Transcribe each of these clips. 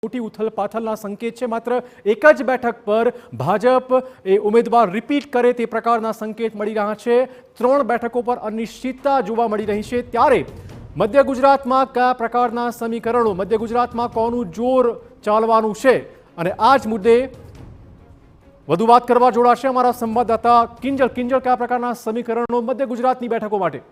મોટી ઉથલપાથલના સંકેત છે। માત્ર એક જ બેઠક પર ભાજપ એ ઉમેદવાર રિપીટ કરે તે પ્રકારના સંકેત મળી રહ્યા છે। 3 બેઠકો પર અનિશ્ચિતતા જોવા મળી રહી છે। ત્યારે મધ્ય ગુજરાતમાં કયા પ્રકારના સમીકરણો, મધ્ય ગુજરાતમાં કોનું જોર ચાલવાનું છે અને આ જ મુદ્દે વધુ વાત કરવા જોડાશે અમારા સંવાદદાતા કિંજલ। કિંજલ, કયા પ્રકારના સમીકરણો મધ્ય ગુજરાતની બેઠકો માટે?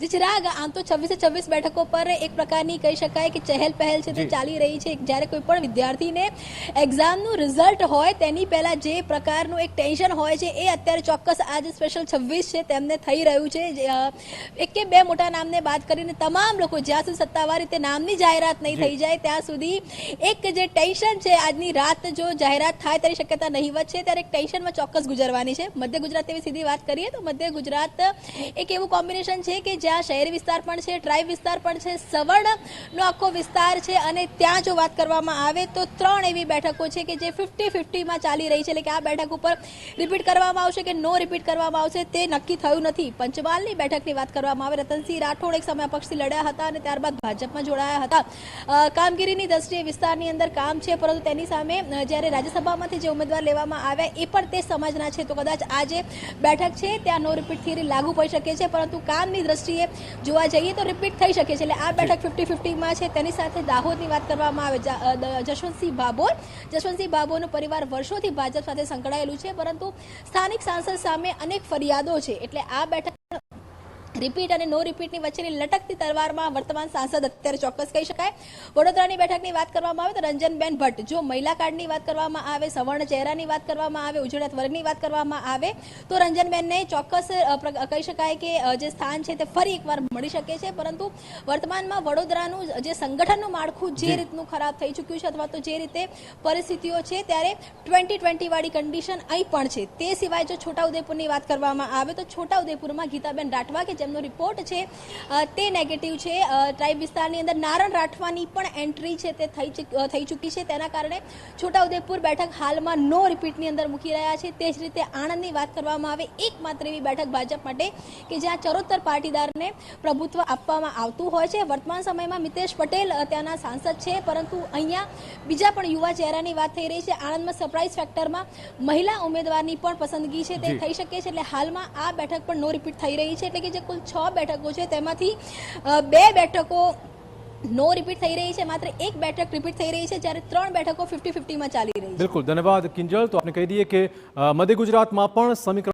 जी चिराग, आम तो 26 बैठकों पर एक प्रकार की कही शकाय कि चहल पहल से चाली रही है। જ્યારે કોઈ પણ વિદ્યાર્થીને એક્ઝામનું રિઝલ્ટ હોય તેની પહેલા જે પ્રકારનું એક ટેન્શન હોય છે એ અત્યારે ચોક્કસ આજે સ્પેશિયલ 26 છે તેમને થઈ રહ્યું છે। એક કે બે મોટા નામને બાદ કરીને તમામ લોકો જ્યાં સુધી સત્તાવાર રીતે નામની જાહેરાત નહીં થઈ જાય ત્યાં સુધી એક જે ટેન્શન છે, આજની રાત જો જાહેરાત થાય તેની શક્યતા નહીવત છે, ત્યારે એક ટેન્શનમાં ચોક્કસ ગુજરવાની છે। મધ્ય ગુજરાત એવી સીધી વાત કરીએ તો મધ્ય ગુજરાત એક એવું કોમ્બિનેશન છે કે જ્યાં શહેરી વિસ્તાર પણ છે, ટ્રાઇબ વિસ્તાર પણ છે, સવર્ણનો આખો વિસ્તાર છે અને ત્યાં જો વાત કરવામાં આવે તો 3 એવી બેઠકો છે કે જે 50-50માં ચાલી રહી છે। એટલે કે આ બેઠક ઉપર રિપીટ કરવામાં આવશે કે નો રિપીટ કરવામાં આવશે તે નક્કી થયું નથી। પંચમહાલની બેઠકની વાત કરવામાં આવે, રતનસિંહ રાઠોડ એક સમય અપક્ષથી લડ્યા હતા અને ત્યારબાદ ભાજપમાં જોડાયા હતા। કામગીરીની દ્રષ્ટિએ વિસ્તારની અંદર કામ છે, પરંતુ તેની સામે જ્યારે રાજ્યસભામાંથી જે ઉમેદવાર લેવામાં આવ્યા એ પણ તે સમાજના છે, તો કદાચ આ જે બેઠક છે ત્યાં નો રિપીટ થિયરી લાગુ પડી શકે છે, પરંતુ કામની દ્રષ્ટિએ જોવા જઈએ તો રિપીટ થઈ શકે છે। એટલે આ બેઠક 50-50માં છે। તેની સાથે દાહોદની વાત કરવામાં આવે, જશવંતસિંહ ભાભોરનો પરિવાર વર્ષોથી ભાજપ સાથે સંકળાયેલું છે, પરંતુ સ્થાનિક સાંસદ સામે અનેક ફરિયાદો છે। એટલે આ બેઠક રિપીટ અને નો રિપીટની વચ્ચેની લટકતી તલવારમાં વર્તમાન સાંસદ અત્યારે ચોક્કસ કહી શકાય। વડોદરાની બેઠકની વાત કરવામાં આવે તો રંજનબેન ભટ્ટ, જો મહિલા કાર્ડની વાત કરવામાં આવે, સવર્ણ ચહેરાની વાત કરવામાં આવે, ઉજળત વર્ગની વાત કરવામાં આવે તો રંજનબેનને ચોક્કસ કહી શકાય કે જે સ્થાન છે તે ફરી એકવાર મળી શકે છે। પરંતુ વર્તમાનમાં વડોદરાનું જે સંગઠનનું માળખું જે રીતનું ખરાબ થઈ ચૂક્યું છે અથવા તો જે રીતે પરિસ્થિતિઓ છે ત્યારે 2020 વાળી કન્ડિશન અહીં પણ છે। તે સિવાય જો છોટાઉદેપુરની વાત કરવામાં આવે તો છોટાઉદેપુરમાં ગીતાબેન રાઠવા કે જેમનો રિપોર્ટ છે તે નેગેટિવ છે। ટ્રાઇબ વિસ્તારની અંદર નારણ રાઠવાની પણ એન્ટ્રી છે તે થઈ ચૂકી છે, તેના કારણે છોટાઉદેપુર બેઠક હાલમાં નો રિપીટની અંદર મૂકી રહ્યા છે। તે જ રીતે આણંદની વાત કરવામાં આવે, એકમાત્ર એવી બેઠક ભાજપ માટે કે જ્યાં ચરોતર પાટીદારને પ્રભુત્વ આપવામાં આવતું હોય છે। વર્તમાન સમયમાં મિતેશ પટેલ ત્યાંના સાંસદ છે, પરંતુ અહીંયા બીજા પણ યુવા ચહેરાની વાત થઈ રહી છે। આણંદમાં સરપ્રાઇઝ ફેક્ટરમાં મહિલા ઉમેદવારની પણ પસંદગી છે તે થઈ શકે છે। એટલે હાલમાં આ બેઠક પણ નો રિપીટ થઈ રહી છે। એટલે કે જે કુલ 6 બેઠકો છે તેમાંથી 2 બેઠકો નો રિપીટ થઈ રહી છે, માત્ર એક બેઠક રિપીટ થઈ રહી છે, જ્યારે 3 બેઠકો 50-50માં ચાલી રહી છે। બિલકુલ, ધન્યવાદ કિંજલ। તો આપણે કહી દઈએ કે મધ્ય ગુજરાતમાં પણ સમીકરણ